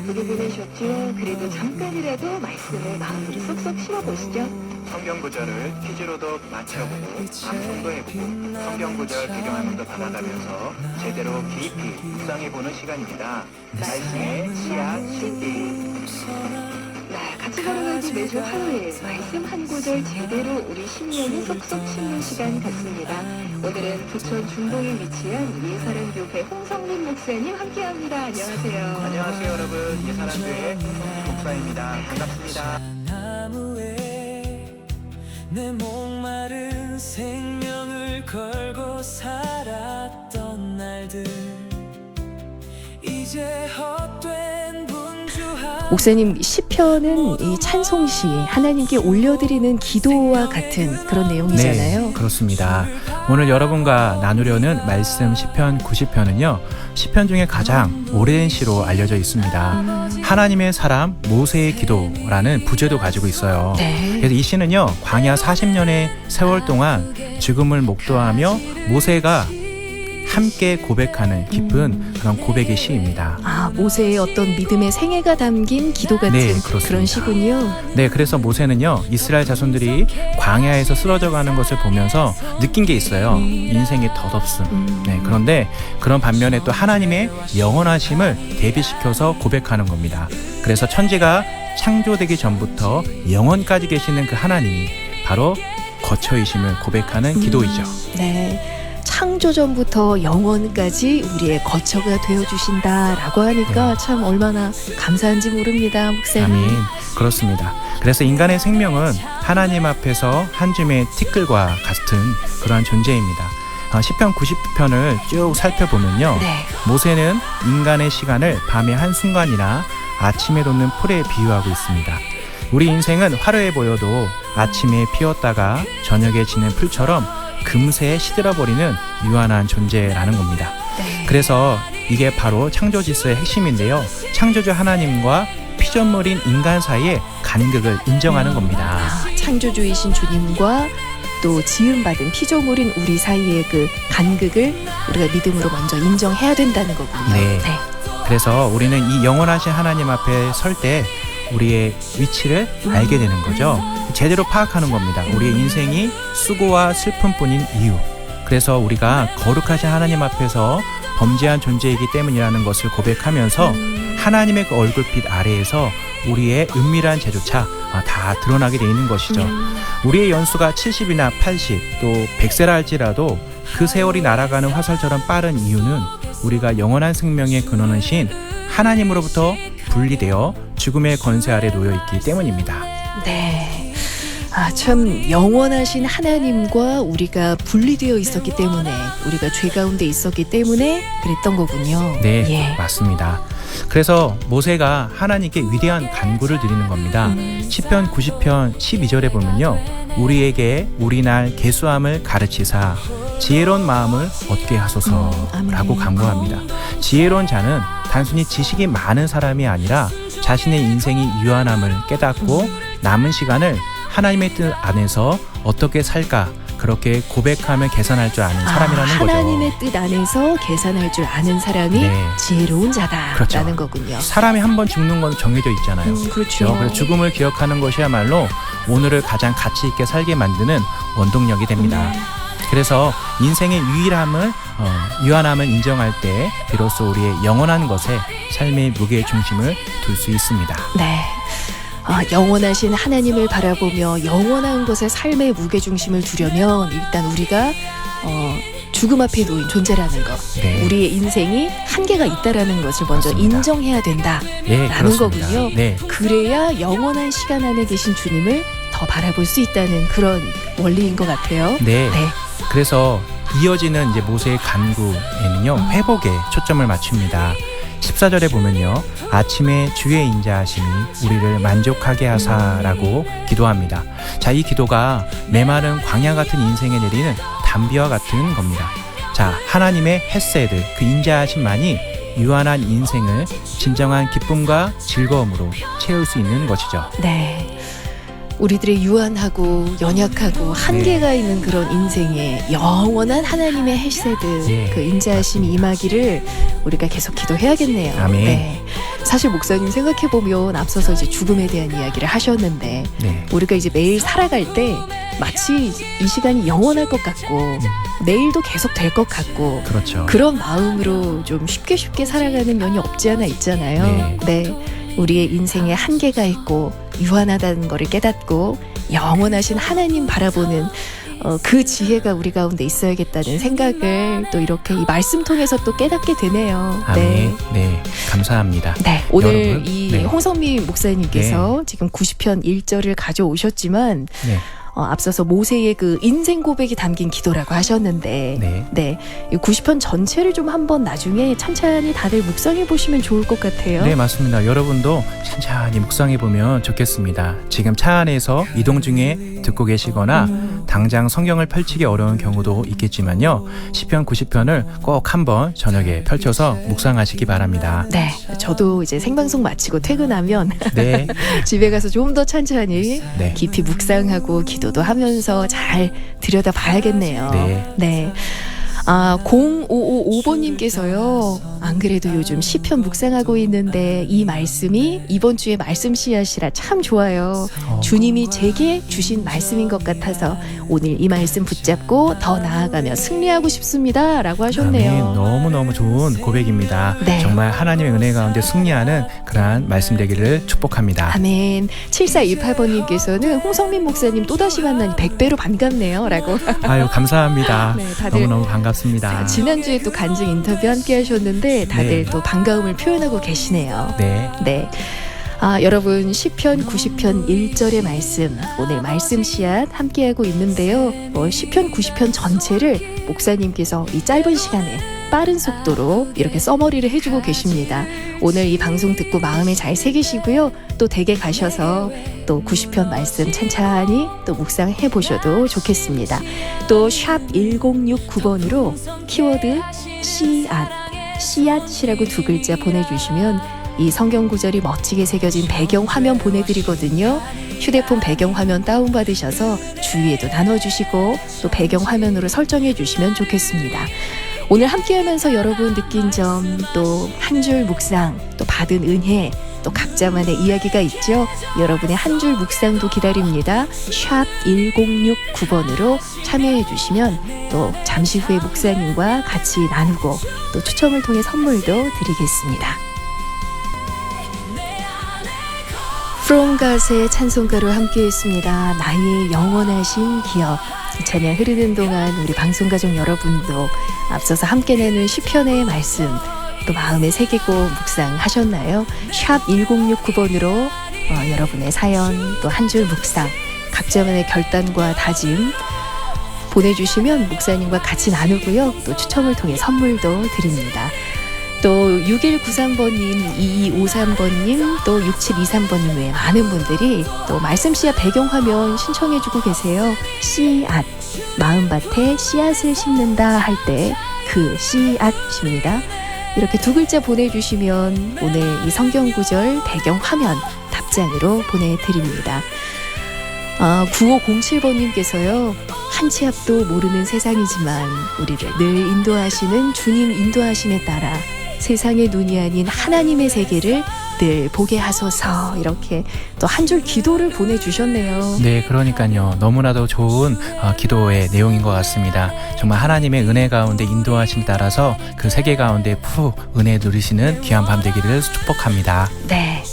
바쁘게 보내셨죠? 그래도 잠깐이라도 말씀을 마음으로 쏙쏙 심어보시죠. 성경 구절을 퀴즈로도 맞춰보고 방송도 해보고 성경 구절 배경 화면도 받아가면서 제대로 깊이 묵상해보는 시간입니다. 말씀의 씨앗 심기. 네, 같이 걸어가기 매주 화요일 말씀 한 구절 제대로 우리 심령에 쏙쏙 심는 시간 같습니다. 오늘은 부천 중동에 위치한 예사랑교회 홍성민 목사님 함께합니다. 안녕하세요. 안녕하세요 여러분, 예사랑교회 홍성민 목사입니다. 반갑습니다. 나무에 내 목마른 생명을 걸고 살았던 날들 이제 헛된 분주한 목사님, 시편은 이 찬송시, 하나님께 올려드리는 기도와 같은 그런 내용이잖아요. 네, 그렇습니다. 오늘 여러분과 나누려는 말씀 시편 90편은요, 시편 중에 가장 오래된 시로 알려져 있습니다. 하나님의 사람 모세의 기도라는 부제도 가지고 있어요. 네. 그래서 이 시는요, 광야 40년의 세월 동안 죽음을 목도하며 모세가 함께 고백하는 깊은 그런 고백의 시입니다. 아, 모세의 어떤 믿음의 생애가 담긴 기도 같은 네, 그렇습니다. 그런 시군요. 네, 그래서 모세는요, 이스라엘 자손들이 광야에서 쓰러져 가는 것을 보면서 느낀 게 있어요. 인생의 덧없음. 네, 그런데 그런 반면에 또 하나님의 영원하심을 대비시켜서 고백하는 겁니다. 그래서 천지가 창조되기 전부터 영원까지 계시는 그 하나님이 바로 거처이심을 고백하는 기도이죠. 네. 창조 전부터 영원까지 우리의 거처가 되어주신다라고 하니까 참 얼마나 감사한지 모릅니다, 목사님. 아멘. 그렇습니다. 그래서 인간의 생명은 하나님 앞에서 한 줌의 티끌과 같은 그러한 존재입니다. 시편 90편을 쭉 살펴보면요, 네. 모세는 인간의 시간을 밤의 한순간이나 아침에 돋는 풀에 비유하고 있습니다. 우리 인생은 화려해 보여도 아침에 피었다가 저녁에 지는 풀처럼 금세 시들어버리는 유한한 존재라는 겁니다. 네. 그래서 이게 바로 창조 질서의 핵심인데요, 창조주 하나님과 피조물인 인간 사이의 간극을 인정하는 겁니다. 창조주이신 주님과 또 지음받은 피조물인 우리 사이의 그 간극을 우리가 믿음으로 먼저 인정해야 된다는 거군요. 네. 그래서 우리는 이 영원하신 하나님 앞에 설 때 우리의 위치를 알게 되는 거죠. 제대로 파악하는 겁니다. 우리의 인생이 수고와 슬픔뿐인 이유. 그래서 우리가 거룩하신 하나님 앞에서 범죄한 존재이기 때문이라는 것을 고백하면서 하나님의 그 얼굴빛 아래에서 우리의 은밀한 죄조차 다 드러나게 되어 있는 것이죠. 우리의 연수가 70이나 80, 또 100세라 할지라도 그 세월이 날아가는 화살처럼 빠른 이유는 우리가 영원한 생명의 근원이신 하나님으로부터 분리되어 죽음의 권세 아래 놓여 있기 때문입니다. 네. 아, 참 영원하신 하나님과 우리가 분리되어 있었기 때문에, 우리가 죄 가운데 있었기 때문에 그랬던 거군요. 네, 예. 맞습니다. 그래서 모세가 하나님께 위대한 간구를 드리는 겁니다. 시편 90편 12절에 보면요, 우리에게 우리날 계수함을 가르치사 지혜로운 마음을 얻게 하소서라고 간구합니다. 지혜로운 자는 단순히 지식이 많은 사람이 아니라 자신의 인생이 유한함을 깨닫고 남은 시간을 하나님의 뜻 안에서 어떻게 살까, 그렇게 고백하며 계산할 줄 아는 사람이라는 거죠. 하나님의 뜻 안에서 계산할 줄 아는 사람이 네. 지혜로운 자다라는 그렇죠. 거군요. 사람이 한 번 죽는 건 정해져 있잖아요. 그렇죠. 그래서 죽음을 기억하는 것이야말로 오늘을 가장 가치 있게 살게 만드는 원동력이 됩니다. 그래서 인생의 유한함을 인정할 때 비로소 우리의 영원한 것에 삶의 무게 중심을 둘 수 있습니다. 네. 영원하신 하나님을 바라보며 영원한 것에 삶의 무게중심을 두려면 일단 우리가 죽음 앞에 놓인 존재라는 것, 네. 우리의 인생이 한계가 있다라는 것을 먼저 맞습니다. 인정해야 된다라는 네, 그렇습니다. 거군요. 네. 그래야 영원한 시간 안에 계신 주님을 더 바라볼 수 있다는 그런 원리인 것 같아요. 네. 그래서 이어지는 이제 모세의 간구에는요, 회복에 초점을 맞춥니다. 14절에 보면요, 아침에 주의 인자하심이 우리를 만족하게 하사라고 기도합니다. 자, 이 기도가 메마른 광야 같은 인생에 내리는 단비와 같은 겁니다. 자, 하나님의 헤세드, 그 인자하심만이 유한한 인생을 진정한 기쁨과 즐거움으로 채울 수 있는 것이죠. 네. 우리들의 유한하고 연약하고 한계가 있는 그런 인생에 영원한 하나님의 헤세드, 예, 그 인자하심이 임하기를 우리가 계속 기도해야겠네요. 아멘. 네. 사실 목사님 생각해 보면 앞서서 이제 죽음에 대한 이야기를 하셨는데 네. 우리가 이제 매일 살아갈 때 마치 이 시간이 영원할 것 같고 내일도 계속 될 것 같고 그렇죠. 그런 마음으로 좀 쉽게 살아가는 면이 없지 않아 있잖아요. 네. 우리의 인생에 한계가 있고 유한하다는 것을 깨닫고 영원하신 하나님 바라보는 그 지혜가 우리 가운데 있어야겠다는 생각을 또 이렇게 이 말씀 통해서 또 깨닫게 되네요. 아멘. 네. 감사합니다. 네, 오늘 여러분, 이 네. 홍성민 목사님께서 지금 90편 1절을 가져오셨지만 네. 앞서서 모세의 그 인생 고백이 담긴 기도라고 하셨는데 네. 이 90편 전체를 좀 한번 나중에 찬찬히 다들 묵상해 보시면 좋을 것 같아요. 네, 맞습니다. 여러분도 천천히 묵상해 보면 좋겠습니다. 지금 차 안에서 이동 중에 듣고 계시거나 당장 성경을 펼치기 어려운 경우도 있겠지만요. 시편 90편을 꼭 한번 저녁에 펼쳐서 묵상하시기 바랍니다. 네, 저도 이제 생방송 마치고 퇴근하면 네. 집에 가서 좀 더 찬찬히 네. 깊이 묵상하고 기도도 하면서 잘 들여다 봐야겠네요. 네. 아, 0555번님께서요. 안 그래도 요즘 시편 묵상하고 있는데 이 말씀이 이번 주에 말씀 씨앗이라 참 좋아요. 주님이 제게 주신 말씀인 것 같아서 오늘 이 말씀 붙잡고 더 나아가며 승리하고 싶습니다. 라고 하셨네요. 아멘. 너무너무 좋은 고백입니다. 네. 정말 하나님의 은혜 가운데 승리하는 그러한 말씀 되기를 축복합니다. 아멘. 7428번님께서는 홍성민 목사님 또다시 만나니 100배로 반갑네요. 라고. 아유, 감사합니다. 네, 다들 너무너무 반갑습니다. 지난주에 또 간증 인터뷰 함께 하셨는데 다들 네. 또 반가움을 표현하고 계시네요. 네. 네. 아, 여러분 시편 90편 1절의 말씀 오늘 말씀 씨앗 함께하고 있는데요. 시편 90편 전체를 목사님께서 이 짧은 시간에 빠른 속도로 이렇게 써머리를 해주고 계십니다. 오늘 이 방송 듣고 마음에 잘 새기시고요. 또 댁에 가셔서 또 90편 말씀 찬찬히 또 묵상해 보셔도 좋겠습니다. 또 샵 1069번으로 키워드 씨앗이라고 두 글자 보내주시면 이 성경 구절이 멋지게 새겨진 배경 화면 보내드리거든요. 휴대폰 배경 화면 다운받으셔서 주위에도 나눠주시고 또 배경 화면으로 설정해 주시면 좋겠습니다. 오늘 함께하면서 여러분 느낀 점, 또 한 줄 묵상, 또 받은 은혜, 또 각자만의 이야기가 있죠. 여러분의 한 줄 묵상도 기다립니다. 샵 1069번으로 참여해 주시면 또 잠시 후에 목사님과 같이 나누고 또 추첨을 통해 선물도 드리겠습니다. From God의 찬송가로 함께했습니다. 나의 영원하신 기억. 이 찬양 흐르는 동안 우리 방송가족 여러분도 앞서서 함께 나눈 시편의 말씀 또 마음에 새기고 묵상하셨나요? 샵 1069번으로 여러분의 사연 또 한 줄 묵상 각자만의 결단과 다짐 보내주시면 목사님과 같이 나누고요. 또 추첨을 통해 선물도 드립니다. 또 6193번님, 2253번님, 또 6723번님 외에 많은 분들이 또 말씀 씨앗 배경화면 신청해주고 계세요. 씨앗, 마음밭에 씨앗을 심는다 할 때 그 씨앗입니다. 이렇게 두 글자 보내주시면 오늘 이 성경구절 배경화면 답장으로 보내드립니다. 9507번님께서요. 한 치 앞도 모르는 세상이지만 우리를 늘 인도하시는 주님 인도하심에 따라 세상의 눈이 아닌 하나님의 세계를 늘 보게 하소서 이렇게 또 한 줄 기도를 보내주셨네요. 네, 그러니까요. 너무나도 좋은 기도의 내용인 것 같습니다. 정말 하나님의 은혜 가운데 인도하심 따라서 그 세계 가운데 푹 은혜 누리시는 귀한 밤 되기를 축복합니다. 네.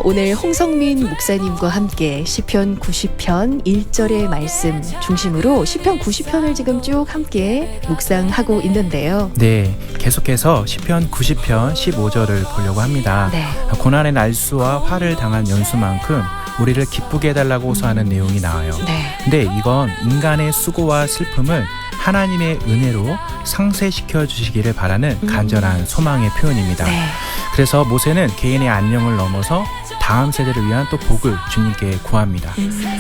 오늘 홍성민 목사님과 함께 시편 90편 1절의 말씀 중심으로 시편 90편을 지금 쭉 함께 묵상하고 있는데요. 네, 계속해서 시편 90편 15절을 보려고 합니다. 네. 고난의 날수와 화를 당한 연수만큼 우리를 기쁘게 해달라고 호소하는 내용이 나와요. 네. 근데 이건 인간의 수고와 슬픔을 하나님의 은혜로 상쇄시켜 주시기를 바라는 간절한 소망의 표현입니다. 네. 그래서 모세는 개인의 안녕을 넘어서 다음 세대를 위한 또 복을 주님께 구합니다.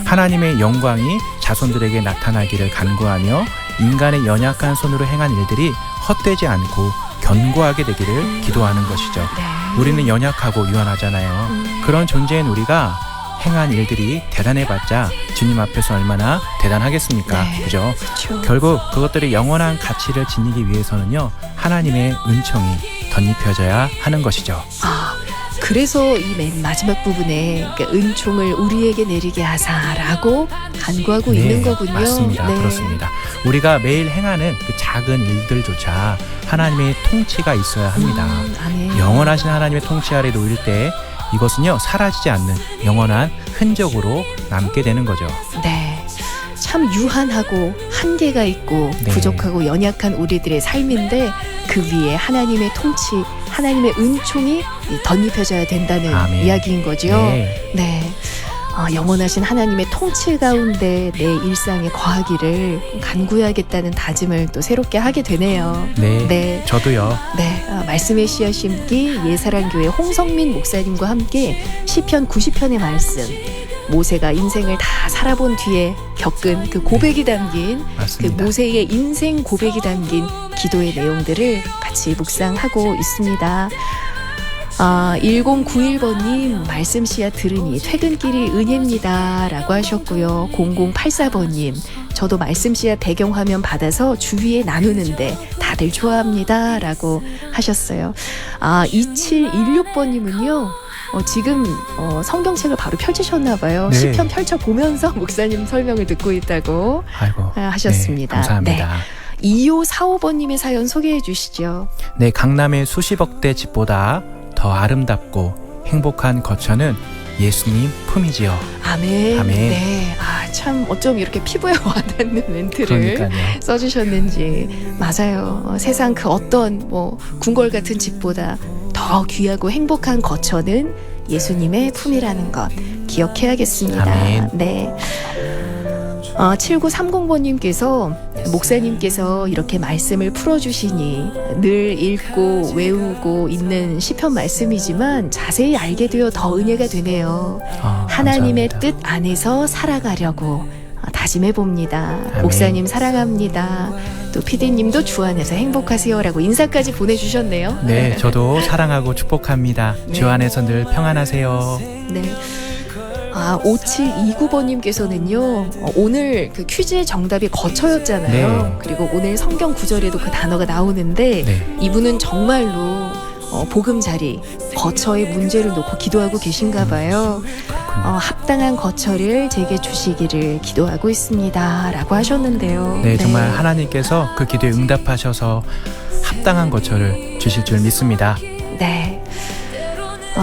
하나님의 영광이 자손들에게 나타나기를 간구하며 인간의 연약한 손으로 행한 일들이 헛되지 않고 견고하게 되기를 기도하는 것이죠. 네. 우리는 연약하고 유한하잖아요. 그런 존재인 우리가 행한 일들이 대단해봤자 주님 앞에서 얼마나 대단하겠습니까? 네. 그죠? 그렇죠. 결국 그것들이 영원한 가치를 지니기 위해서는요, 하나님의 은총이 덧입혀져야 하는 것이죠. 그래서 이 맨 마지막 부분에 그러니까 은총을 우리에게 내리게 하사라고 간구하고 있는 거군요. 맞습니다. 네. 그렇습니다. 우리가 매일 행하는 그 작은 일들조차 하나님의 통치가 있어야 합니다. 아멘. 영원하신 하나님의 통치 아래 놓일 때 이것은요 사라지지 않는 영원한 흔적으로 남게 되는 거죠. 네. 참 유한하고 한계가 있고 네. 부족하고 연약한 우리들의 삶인데 그 위에 하나님의 통치, 하나님의 은총이 덧입혀져야 된다는 아멘. 이야기인 거죠. 네. 네. 영원하신 하나님의 통치 가운데 내 일상에 거하기를 간구해야겠다는 다짐을 또 새롭게 하게 되네요. 네. 네. 저도요. 네, 말씀의 씨앗 심기 예사랑교회 홍성민 목사님과 함께 시편 90편의 말씀, 모세가 인생을 다 살아본 뒤에 겪은 그 고백이 담긴 그 맞습니다. 모세의 인생 고백이 담긴 기도의 내용들을 같이 묵상하고 있습니다. 1091번님 말씀 씨앗 들으니 퇴근길이 은혜입니다 라고 하셨고요. 0084번님 저도 말씀 씨앗 배경화면 받아서 주위에 나누는데 다들 좋아합니다 라고 하셨어요. 2716번님은요 지금 성경책을 바로 펼치셨나 봐요. 네. 시편 펼쳐보면서 목사님 설명을 듣고 있다고 아이고. 하셨습니다. 네, 감사합니다. 2545번님의 사연 소개해 주시죠. 네, 강남의 수십억대 집보다 더 아름답고 행복한 거처는 예수님 품이지요. 아멘. 아멘. 네. 참 어쩜 이렇게 피부에 와닿는 멘트를 그러니까요. 써주셨는지. 맞아요. 세상 그 어떤 궁궐 같은 집보다 더 귀하고 행복한 거처는 예수님의 품이라는 것 기억해야겠습니다. 아멘. 네. 7930번님께서 목사님께서 이렇게 말씀을 풀어주시니 늘 읽고 외우고 있는 시편 말씀이지만 자세히 알게 되어 더 은혜가 되네요. 하나님의 감사합니다. 뜻 안에서 살아가려고 다짐해 봅니다. 아멘. 목사님 사랑합니다. 또 PD님도 주 안에서 행복하세요라고 인사까지 보내주셨네요. 네, 저도 사랑하고 축복합니다. 네. 주 안에서 늘 평안하세요. 네. 5729번님께서는요, 오늘 그 퀴즈의 정답이 거처였잖아요. 네. 그리고 오늘 성경 구절에도 그 단어가 나오는데, 네. 이분은 정말로 보금자리, 거처의 문제를 놓고 기도하고 계신가 봐요. 합당한 거처를 제게 주시기를 기도하고 있습니다. 라고 하셨는데요. 네, 정말 하나님께서 그 기도에 응답하셔서 합당한 거처를 주실 줄 믿습니다. 네.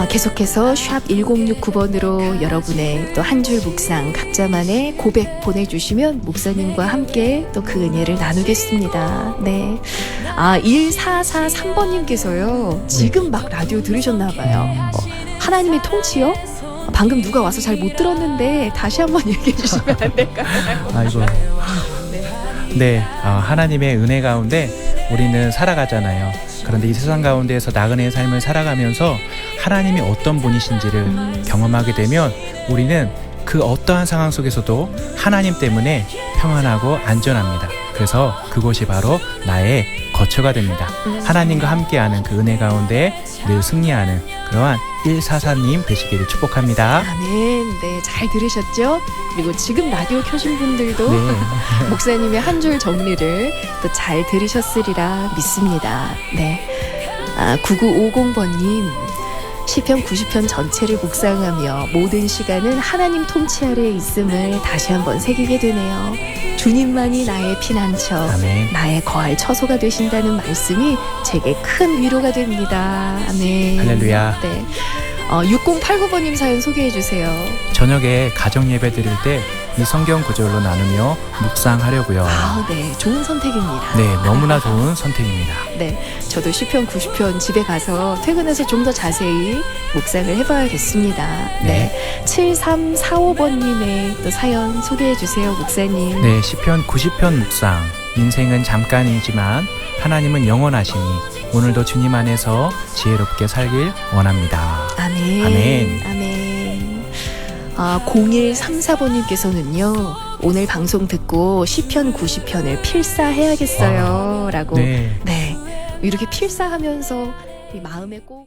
계속해서 샵 1069번으로 여러분의 또 한 줄 묵상 각자만의 고백 보내주시면 목사님과 함께 또 그 은혜를 나누겠습니다. 네. 1443번님께서요 지금 막 라디오 들으셨나봐요. 하나님의 통치요? 방금 누가 와서 잘 못 들었는데 다시 한번 얘기해 주시면 안 될까요? 아이고. 네, 하나님의 은혜 가운데 우리는 살아가잖아요. 그런데 이 세상 가운데에서 나그네의 삶을 살아가면서 하나님이 어떤 분이신지를 경험하게 되면 우리는 그 어떠한 상황 속에서도 하나님 때문에 평안하고 안전합니다. 그래서 그곳이 바로 나의 거처가 됩니다. 하나님과 함께하는 그 은혜 가운데 늘 승리하는 그러한 144님 되시기를 축복합니다. 아멘. 네, 잘 들으셨죠? 그리고 지금 라디오 켜신 분들도 네. 목사님의 한 줄 정리를 또 잘 들으셨으리라 믿습니다. 네. 9950번님. 시편 90편 전체를 묵상하며 모든 시간은 하나님 통치 아래에 있음을 다시 한번 새기게 되네요. 주님만이 나의 피난처, 아멘. 나의 거할 처소가 되신다는 말씀이 제게 큰 위로가 됩니다. 아멘. 할렐루야. 네. 6089번님 사연 소개해 주세요. 저녁에 가정 예배 드릴 때 이 성경 구절로 나누며 묵상하려고요. 네. 좋은 선택입니다. 네, 너무나 좋은 선택입니다. 네. 저도 시편 90편 집에 가서 퇴근해서 좀 더 자세히 묵상을 해봐야겠습니다. 네. 7345번님의 또 사연 소개해 주세요, 목사님. 네, 시편 90편 묵상. 인생은 잠깐이지만 하나님은 영원하시니 오늘도 주님 안에서 지혜롭게 살길 원합니다. 아멘. 아멘. 아멘. 0134번님께서는요. 오늘 방송 듣고 시편 90편을 필사해야겠어요. 라고. 네. 네. 이렇게 필사하면서 이 마음에 꼭